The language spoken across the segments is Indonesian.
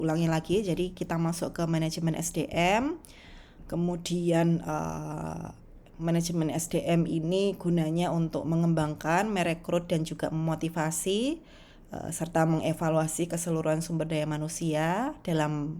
ulangi lagi. Jadi kita masuk ke manajemen SDM. Kemudian manajemen SDM ini gunanya untuk mengembangkan, merekrut dan juga memotivasi serta mengevaluasi keseluruhan sumber daya manusia dalam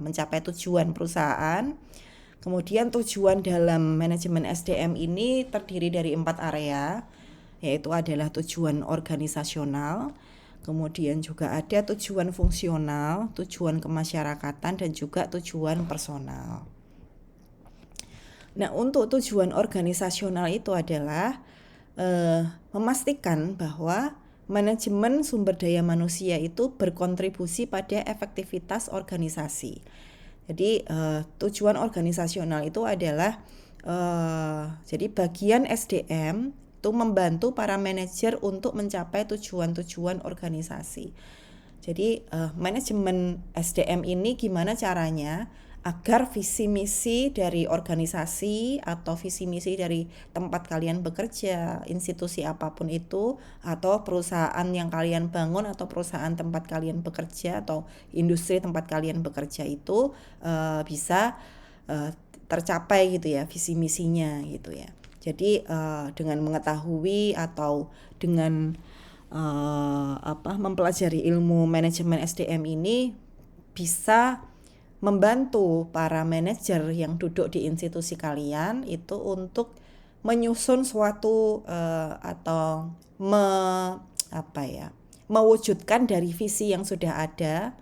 mencapai tujuan perusahaan. Kemudian tujuan dalam manajemen SDM ini terdiri dari 4 area, yaitu adalah tujuan organisasional, kemudian juga ada tujuan fungsional, tujuan kemasyarakatan, dan juga tujuan personal. Nah, untuk tujuan organisasional itu adalah memastikan bahwa manajemen sumber daya manusia itu berkontribusi pada efektivitas organisasi. Jadi tujuan organisasional itu adalah jadi bagian SDM itu membantu para manajer untuk mencapai tujuan-tujuan organisasi. Jadi manajemen SDM ini gimana caranya agar visi misi dari organisasi atau visi misi dari tempat kalian bekerja, institusi apapun itu, atau perusahaan yang kalian bangun atau perusahaan tempat kalian bekerja atau industri tempat kalian bekerja itu bisa tercapai gitu ya visi misinya gitu ya. Jadi dengan mengetahui atau dengan mempelajari ilmu manajemen SDM ini bisa membantu para manajer yang duduk di institusi kalian itu untuk menyusun suatu atau mewujudkan dari visi yang sudah ada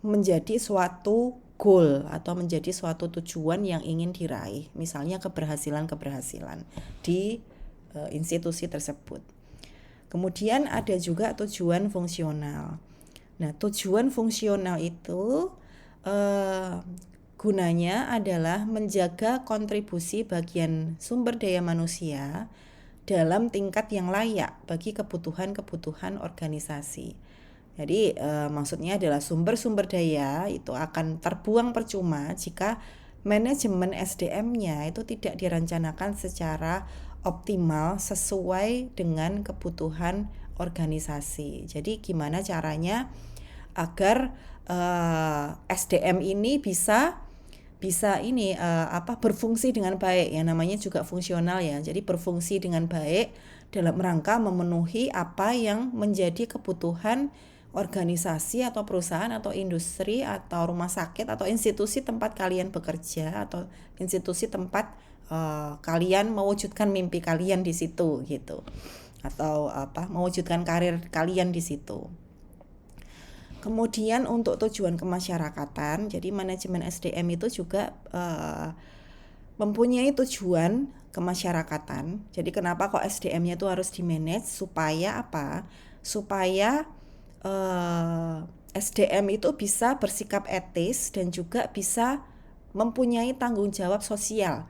menjadi suatu goal atau menjadi suatu tujuan yang ingin diraih, misalnya keberhasilan-keberhasilan di institusi tersebut. Kemudian ada juga tujuan fungsional. Nah, tujuan fungsional itu gunanya adalah menjaga kontribusi bagian sumber daya manusia dalam tingkat yang layak bagi kebutuhan-kebutuhan organisasi. Jadi maksudnya adalah sumber-sumber daya itu akan terbuang percuma jika manajemen SDM-nya itu tidak direncanakan secara optimal sesuai dengan kebutuhan organisasi. Jadi gimana caranya agar SDM ini bisa berfungsi dengan baik ya, namanya juga fungsional ya. Jadi berfungsi dengan baik dalam rangka memenuhi apa yang menjadi kebutuhan organisasi atau perusahaan atau industri atau rumah sakit atau institusi tempat kalian bekerja atau institusi tempat kalian mewujudkan mimpi kalian di situ gitu, atau mewujudkan karir kalian di situ. Kemudian untuk tujuan kemasyarakatan, jadi manajemen SDM itu juga mempunyai tujuan kemasyarakatan. Jadi kenapa kok SDM-nya itu harus di-manage supaya apa? Supaya SDM itu bisa bersikap etis dan juga bisa mempunyai tanggung jawab sosial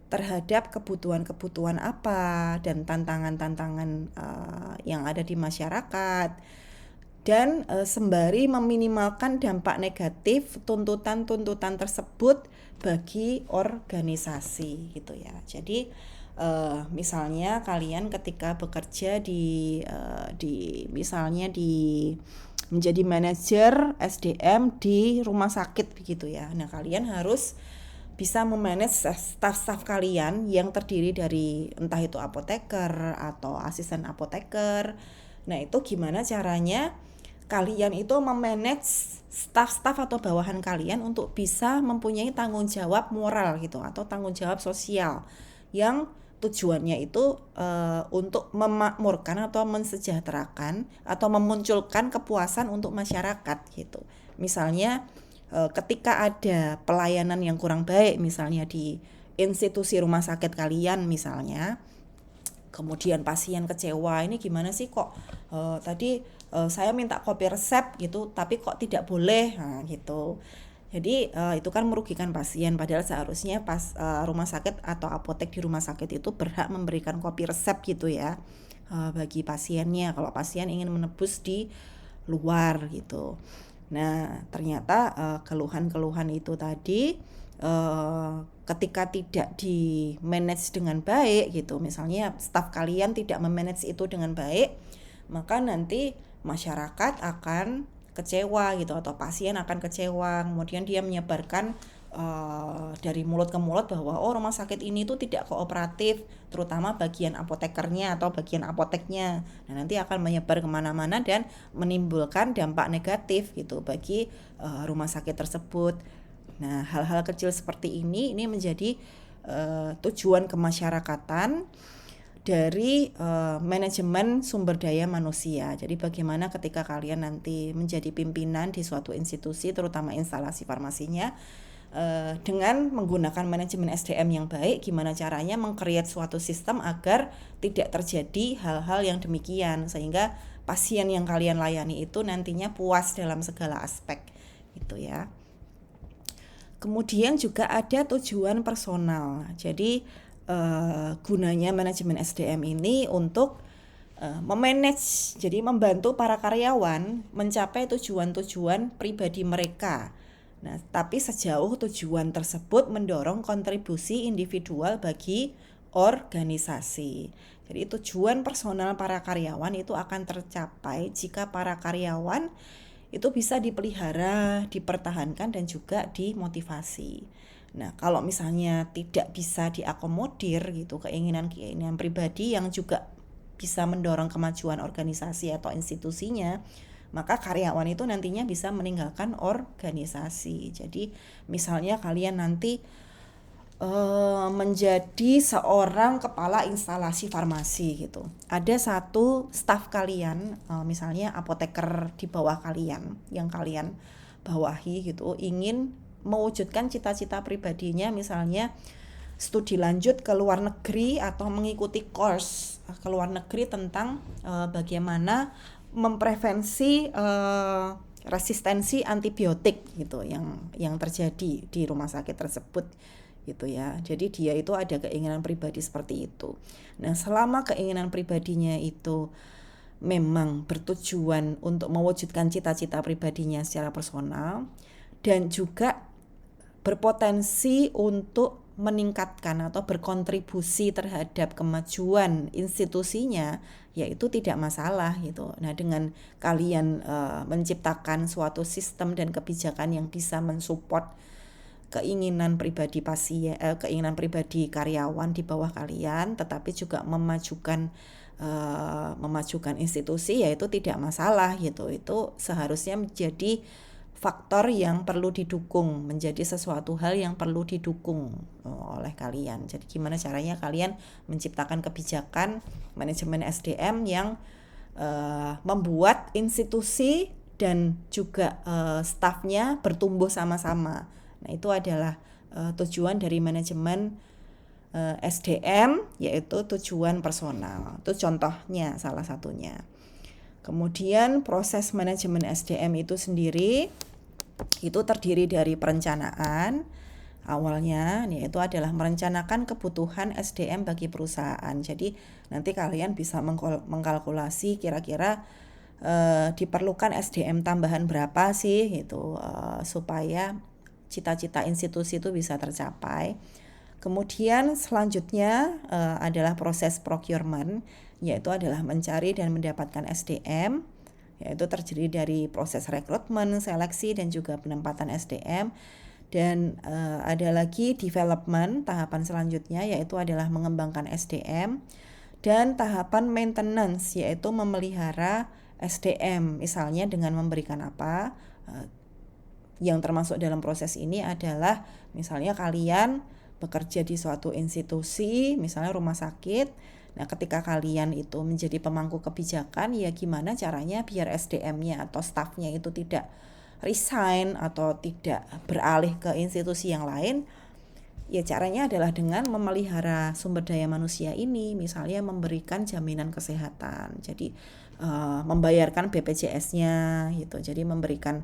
terhadap kebutuhan-kebutuhan apa dan tantangan-tantangan yang ada di masyarakat, dan sembari meminimalkan dampak negatif tuntutan-tuntutan tersebut bagi organisasi gitu ya. Jadi misalnya kalian ketika bekerja misalnya menjadi manajer SDM di rumah sakit begitu ya. Nah, kalian harus bisa memanage staff-staff kalian yang terdiri dari entah itu apoteker atau asisten apoteker. Nah, itu gimana caranya kalian itu memanage staff-staff atau bawahan kalian untuk bisa mempunyai tanggung jawab moral gitu atau tanggung jawab sosial yang tujuannya itu untuk memakmurkan atau mensejahterakan atau memunculkan kepuasan untuk masyarakat gitu. Misalnya ketika ada pelayanan yang kurang baik misalnya di institusi rumah sakit kalian misalnya, kemudian pasien kecewa, ini gimana sih kok tadi saya minta kopi resep gitu tapi kok tidak boleh, nah gitu. Jadi itu kan merugikan pasien, padahal seharusnya rumah sakit atau apotek di rumah sakit itu berhak memberikan kopi resep gitu ya bagi pasiennya kalau pasien ingin menebus di luar gitu. Nah, ternyata keluhan-keluhan itu tadi ketika tidak di manage dengan baik gitu, misalnya staf kalian tidak memanage itu dengan baik, maka nanti masyarakat akan kecewa gitu, atau pasien akan kecewa, kemudian dia menyebarkan dari mulut ke mulut bahwa rumah sakit ini tuh tidak kooperatif, terutama bagian apotekernya atau bagian apoteknya. Nah, nanti akan menyebar kemana-mana dan menimbulkan dampak negatif gitu bagi rumah sakit tersebut. Nah, hal-hal kecil seperti ini menjadi tujuan kemasyarakatan dari manajemen sumber daya manusia. Jadi bagaimana ketika kalian nanti menjadi pimpinan di suatu institusi, terutama instalasi farmasinya, dengan menggunakan manajemen SDM yang baik, gimana caranya meng-create suatu sistem agar tidak terjadi hal-hal yang demikian, sehingga pasien yang kalian layani itu nantinya puas dalam segala aspek gitu ya. Kemudian juga ada tujuan personal. Jadi gunanya manajemen SDM ini untuk memanage, jadi membantu para karyawan mencapai tujuan-tujuan pribadi mereka. Nah, tapi sejauh tujuan tersebut mendorong kontribusi individual bagi organisasi. Jadi tujuan personal para karyawan itu akan tercapai jika para karyawan itu bisa dipelihara, dipertahankan, dan juga dimotivasi. Nah, kalau misalnya tidak bisa diakomodir gitu keinginan-keinginan pribadi yang juga bisa mendorong kemajuan organisasi atau institusinya, maka karyawan itu nantinya bisa meninggalkan organisasi. Jadi misalnya kalian nanti menjadi seorang kepala instalasi farmasi gitu. Ada satu staf kalian, misalnya apoteker di bawah kalian, yang kalian bawahi gitu, ingin mewujudkan cita-cita pribadinya, misalnya studi lanjut ke luar negeri atau mengikuti course ke luar negeri tentang bagaimana memprevensi resistensi antibiotik gitu yang terjadi di rumah sakit tersebut gitu ya. Jadi dia itu ada keinginan pribadi seperti itu. Nah, selama keinginan pribadinya itu memang bertujuan untuk mewujudkan cita-cita pribadinya secara personal dan juga berpotensi untuk meningkatkan atau berkontribusi terhadap kemajuan institusinya, yaitu tidak masalah gitu. Nah, dengan kalian menciptakan suatu sistem dan kebijakan yang bisa mensupport keinginan pribadi keinginan pribadi karyawan di bawah kalian, tetapi juga memajukan institusi, yaitu tidak masalah gitu. Itu seharusnya menjadi faktor yang perlu didukung, menjadi sesuatu hal yang perlu didukung oleh kalian. Jadi gimana caranya kalian menciptakan kebijakan manajemen SDM yang membuat institusi dan juga stafnya bertumbuh sama-sama. Nah, itu adalah tujuan dari manajemen SDM, yaitu tujuan personal. Itu contohnya, salah satunya. Kemudian proses manajemen SDM itu sendiri itu terdiri dari perencanaan awalnya, yaitu adalah merencanakan kebutuhan SDM bagi perusahaan. Jadi nanti kalian bisa mengkalkulasi kira-kira diperlukan SDM tambahan berapa sih gitu, supaya cita-cita institusi itu bisa tercapai. Kemudian selanjutnya adalah proses procurement, yaitu adalah mencari dan mendapatkan SDM, yaitu terdiri dari proses rekrutmen, seleksi, dan juga penempatan SDM. Dan ada lagi development, tahapan selanjutnya yaitu adalah mengembangkan SDM, dan tahapan maintenance, yaitu memelihara SDM, misalnya dengan memberikan apa. Yang termasuk dalam proses ini adalah misalnya kalian bekerja di suatu institusi, misalnya rumah sakit. Nah, ketika kalian itu menjadi pemangku kebijakan, ya gimana caranya biar SDM-nya atau stafnya itu tidak resign atau tidak beralih ke institusi yang lain. Ya caranya adalah dengan memelihara sumber daya manusia ini, misalnya memberikan jaminan kesehatan. Jadi membayarkan BPJS-nya gitu. Jadi memberikan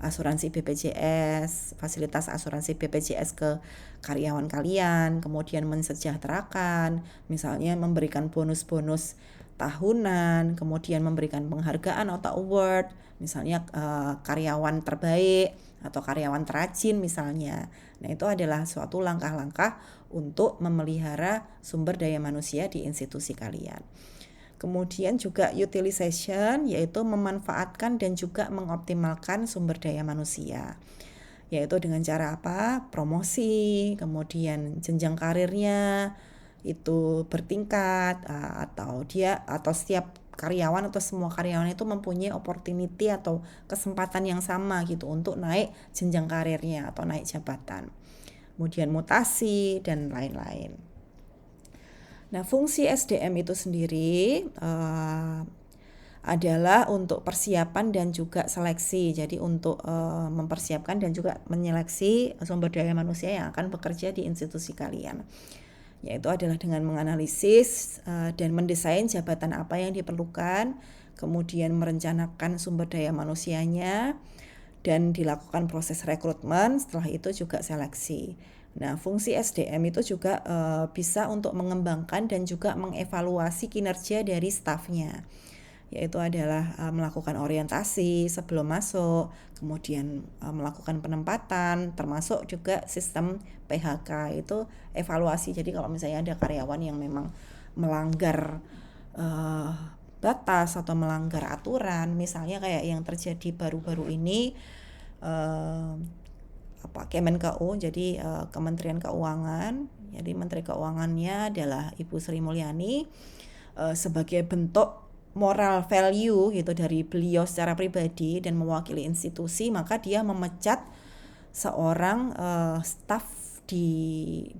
asuransi BPJS, fasilitas asuransi BPJS ke karyawan kalian, kemudian mensejahterakan, misalnya memberikan bonus-bonus tahunan, kemudian memberikan penghargaan atau award, misalnya karyawan terbaik atau karyawan terrajin misalnya. Nah, itu adalah suatu langkah-langkah untuk memelihara sumber daya manusia di institusi kalian. Kemudian juga utilization, yaitu memanfaatkan dan juga mengoptimalkan sumber daya manusia. Yaitu dengan cara apa? Promosi, kemudian jenjang karirnya itu bertingkat, atau setiap karyawan atau semua karyawan itu mempunyai opportunity atau kesempatan yang sama gitu untuk naik jenjang karirnya atau naik jabatan. Kemudian mutasi dan lain-lain. Nah, fungsi SDM itu sendiri adalah untuk persiapan dan juga seleksi. Jadi untuk mempersiapkan dan juga menyeleksi sumber daya manusia yang akan bekerja di institusi kalian. Yaitu adalah dengan menganalisis dan mendesain jabatan apa yang diperlukan, kemudian merencanakan sumber daya manusianya, dan dilakukan proses rekrutmen, setelah itu juga seleksi. Nah, fungsi SDM itu juga bisa untuk mengembangkan dan juga mengevaluasi kinerja dari stafnya, yaitu adalah melakukan orientasi sebelum masuk, kemudian melakukan penempatan, termasuk juga sistem PHK itu evaluasi. Jadi kalau misalnya ada karyawan yang memang melanggar batas atau melanggar aturan, misalnya kayak yang terjadi baru-baru ini Kemenkeu, jadi Kementerian Keuangan, jadi Menteri Keuangannya adalah Ibu Sri Mulyani, sebagai bentuk moral value gitu dari beliau secara pribadi dan mewakili institusi, maka dia memecat seorang staf di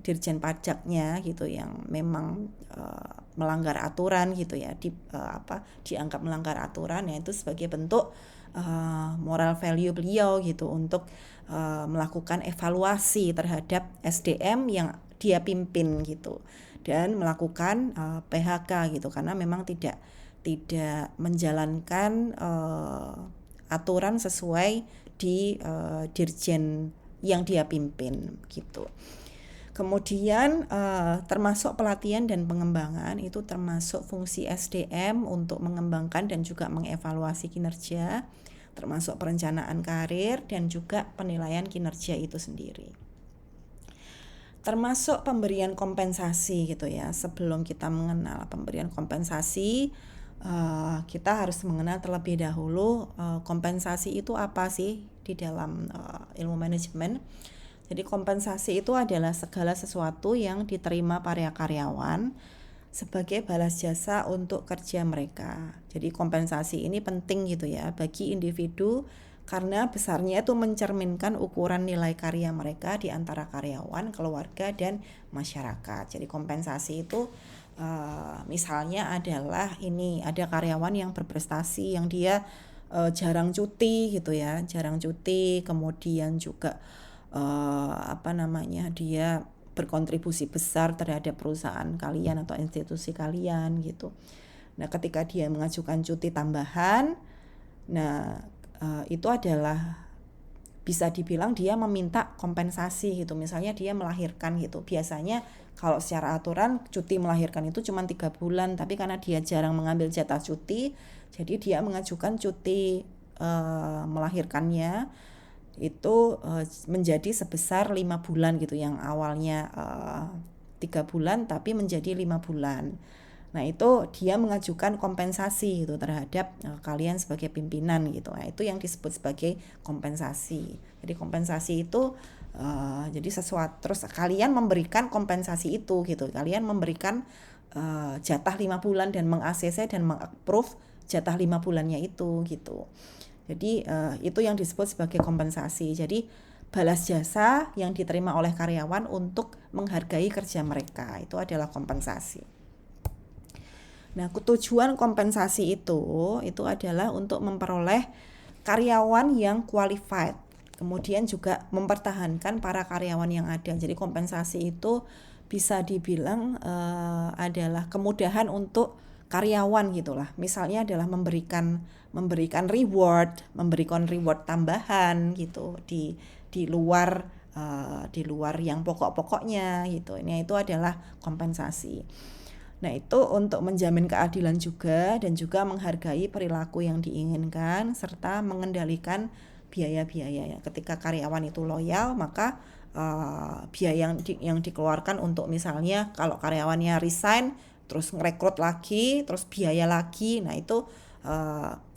Dirjen Pajaknya gitu yang memang melanggar aturan gitu ya, dianggap melanggar aturan, yaitu sebagai bentuk moral value beliau gitu untuk melakukan evaluasi terhadap SDM yang dia pimpin gitu, dan melakukan PHK gitu karena memang tidak menjalankan aturan sesuai di dirjen yang dia pimpin gitu. Kemudian termasuk pelatihan dan pengembangan itu termasuk fungsi SDM untuk mengembangkan dan juga mengevaluasi kinerja, termasuk perencanaan karir dan juga penilaian kinerja itu sendiri. Termasuk pemberian kompensasi gitu ya. Sebelum kita mengenal pemberian kompensasi, kita harus mengenal terlebih dahulu kompensasi itu apa sih di dalam ilmu manajemen. Jadi kompensasi itu adalah segala sesuatu yang diterima para karyawan sebagai balas jasa untuk kerja mereka. Jadi kompensasi ini penting gitu ya bagi individu karena besarnya itu mencerminkan ukuran nilai karya mereka di antara karyawan, keluarga, dan masyarakat. Jadi kompensasi itu misalnya adalah ini, ada karyawan yang berprestasi yang dia jarang cuti gitu ya, kemudian juga dia berkontribusi besar terhadap perusahaan kalian atau institusi kalian gitu. Nah, ketika dia mengajukan cuti tambahan, itu adalah bisa dibilang dia meminta kompensasi gitu. Misalnya dia melahirkan gitu. Biasanya kalau secara aturan cuti melahirkan itu cuma 3 bulan, tapi karena dia jarang mengambil jatah cuti, jadi dia mengajukan cuti melahirkannya itu menjadi sebesar 5 bulan gitu, yang awalnya 3 bulan tapi menjadi 5 bulan. Nah, itu dia mengajukan kompensasi gitu terhadap kalian sebagai pimpinan gitu. Nah, itu yang disebut sebagai kompensasi. Jadi kompensasi itu jadi sesuatu, terus kalian memberikan kompensasi itu gitu. Kalian memberikan jatah 5 bulan dan meng-ACC dan meng-approve jatah 5 bulannya itu gitu. Jadi itu yang disebut sebagai kompensasi. Jadi balas jasa yang diterima oleh karyawan untuk menghargai kerja mereka, itu adalah kompensasi. Nah, tujuan kompensasi itu adalah untuk memperoleh karyawan yang qualified, kemudian juga mempertahankan para karyawan yang ada. Jadi kompensasi itu bisa dibilang adalah kemudahan untuk karyawan gitulah. Misalnya adalah memberikan reward tambahan gitu di luar yang pokok-pokoknya gitu. Ini itu adalah kompensasi. Nah, itu untuk menjamin keadilan juga dan juga menghargai perilaku yang diinginkan serta mengendalikan biaya-biaya ya. Ketika karyawan itu loyal, maka biaya yang dikeluarkan untuk misalnya kalau karyawannya resign, terus ngerekrut lagi, terus biaya lagi. Nah itu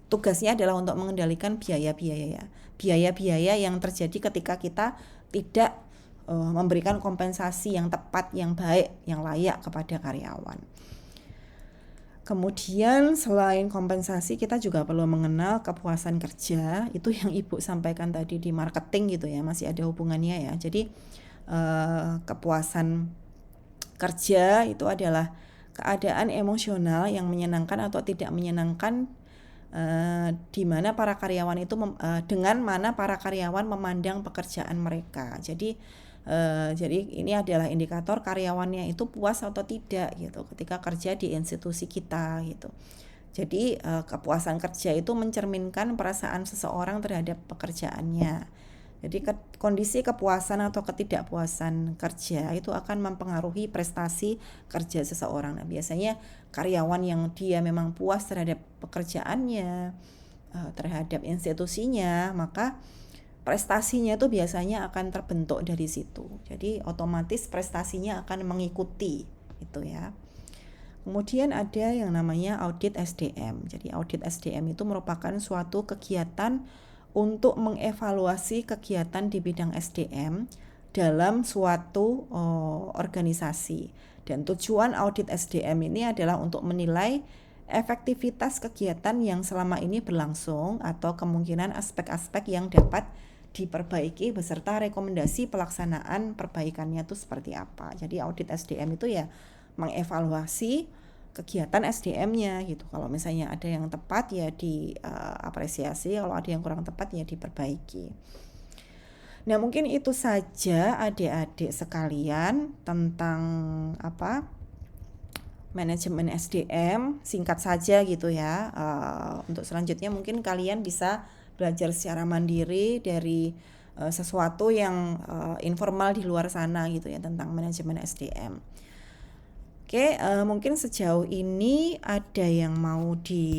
tugasnya adalah untuk mengendalikan biaya-biaya yang terjadi ketika kita tidak memberikan kompensasi yang tepat, yang baik, yang layak kepada karyawan. Kemudian selain kompensasi, kita juga perlu mengenal kepuasan kerja. Itu yang Ibu sampaikan tadi di marketing gitu ya, masih ada hubungannya ya. Jadi kepuasan kerja itu adalah keadaan emosional yang menyenangkan atau tidak menyenangkan, di mana para karyawan itu dengan mana para karyawan memandang pekerjaan mereka. Jadi ini adalah indikator karyawannya itu puas atau tidak gitu ketika kerja di institusi kita gitu. Jadi kepuasan kerja itu mencerminkan perasaan seseorang terhadap pekerjaannya. Jadi kondisi kepuasan atau ketidakpuasan kerja itu akan mempengaruhi prestasi kerja seseorang. Nah, biasanya karyawan yang dia memang puas terhadap pekerjaannya, terhadap institusinya, maka prestasinya itu biasanya akan terbentuk dari situ. Jadi otomatis prestasinya akan mengikuti itu ya. Kemudian ada yang namanya audit SDM. Jadi audit SDM itu merupakan suatu kegiatan untuk mengevaluasi kegiatan di bidang SDM dalam suatu organisasi. Dan tujuan audit SDM ini adalah untuk menilai efektivitas kegiatan yang selama ini berlangsung atau kemungkinan aspek-aspek yang dapat diperbaiki beserta rekomendasi pelaksanaan perbaikannya itu seperti apa. Jadi audit SDM itu ya mengevaluasi kegiatan SDM-nya gitu. Kalau misalnya ada yang tepat ya diapresiasi, kalau ada yang kurang tepat ya diperbaiki. Nah, mungkin itu saja adik-adik sekalian tentang manajemen SDM, singkat saja gitu ya. Untuk selanjutnya mungkin kalian bisa belajar secara mandiri dari sesuatu yang informal di luar sana gitu ya tentang manajemen SDM. Oke, mungkin sejauh ini ada yang mau